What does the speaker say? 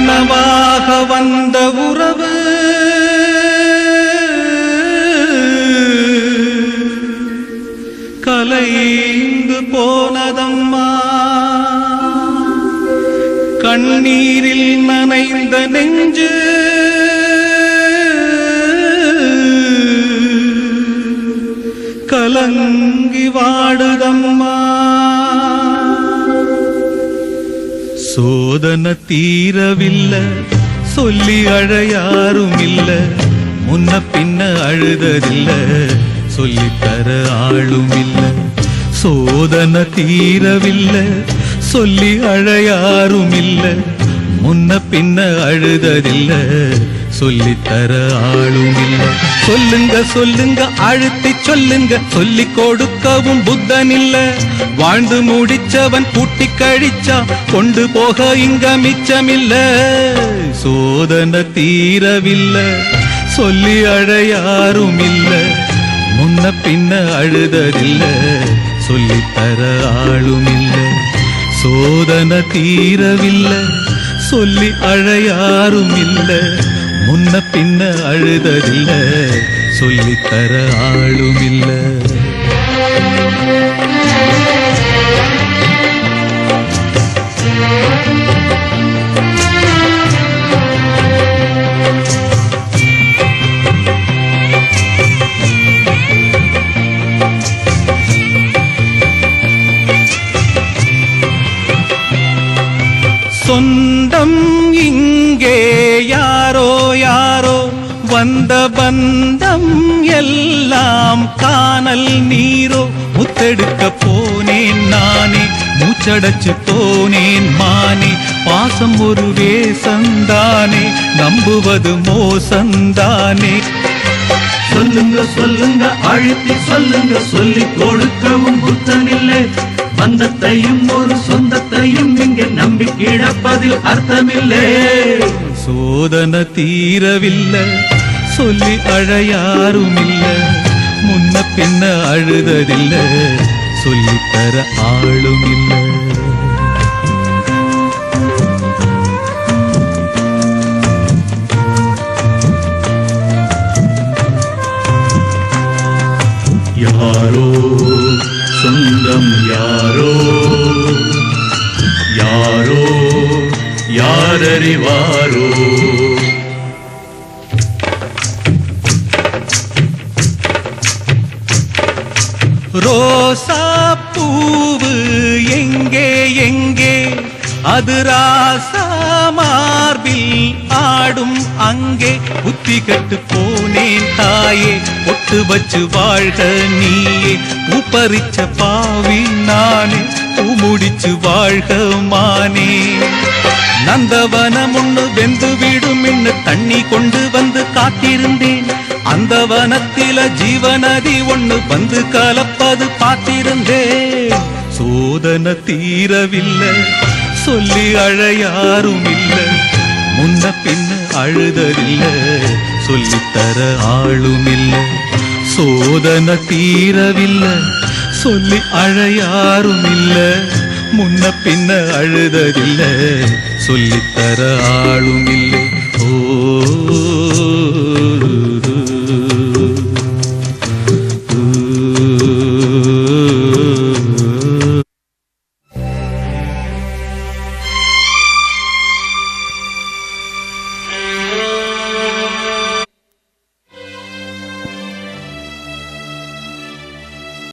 கனவாக வந்த உறவு கலைந்து போனதம்மா. கண்ணீரில் நனைந்த நெஞ்சு கலங்கி வாடுதம்மா. சோதனை தீரவில்லை, சொல்லி அழையாரும் இல்ல, முன்ன பின்ன அழுததில்ல, சொல்லித்தர ஆளும் இல்ல. சோதனை தீரவில்லை, சொல்லி அழையாரும் இல்ல, முன்ன பின்ன அழுததில்ல, சொல்லித்தர ஆளும் இல்ல. சொல்லுங்க சொல்லுங்க அழுத்தி சொல்லுங்க, சொல்லி கொடுக்கவும் புத்தன் இல்ல. வாழ்ந்து முடிச்சவன் கூட்டி கழிச்சா கொண்டு போக இங்க மிச்சமில்ல. சோதனை தீரவில்லை, சொல்லி அழையாரும் இல்ல, முன்ன பின்ன அழுததில்ல, சொல்லித்தர ஆளும் இல்ல. சோதனை தீரவில்லை, சொல்லி அழையாரும் இல்ல, முன்ன பின்ன அழுததில்ல, சொல்லித்தர ஆளும் இல்ல. சொந்தம் இங்கே யாரோ யாரோ, வந்த பந்தம் எல்லாம் காணல் நீரோ. முத்தெடுக்க போனேன் நானே, மூச்சடைச்சு போனேன் மானே. பாசம் ஒரு வேசந்தானே, நம்புவது மோசந்தானே. சொல்லுங்க சொல்லுங்க அழுத்தி சொல்லுங்க, சொல்லி கொடுக்கவும் புத்தனில்லை. பந்தத்தையும் ஒரு சொந்தத்தையும் இங்கே நம்பி கிடப்பதில் அர்த்தமில்லை. சோதனை தீரவில்லை, சொல்லி அழையாரும் இல்ல, முன்ன பின்ன அழுததில்ல, சொல்லித்தர ஆளும் இல்ல. யாரோ சொந்தம் யாரோ யாரோ யாரறிவாரோ. ரோசா பூவு எங்கே எங்கே, அது ராசா மார்பில் ஆடும் அங்கே. புத்தி கட்டு போனேன் தாயே, ஒட்டு வச்சு வாழ்க நீயே. பூப்பறிச்ச பாவி நானே, பூ முடிச்சு வாழ்க மானே. நந்தவனம் ஒண்ணு வெந்து விடும் இன்னு தண்ணி கொண்டு வந்து காத்திருந்தேன். அந்த வனத்தில ஜீவநதி ஒண்ணு வந்து கலப்பது பார்த்திருந்தேன். சோதனை தீரவில்லை, சொல்லி அழையாரும் இல்ல, முன்ன பின்ன அழுததில்ல, சொல்லித்தர ஆளும் இல்ல. சோதனை தீரவில்லை, சொல்லி அழையாரும் இல்ல, முன்ன பின்ன அழுததில்ல, சொல்லித்தர ஆளும் இல்ல.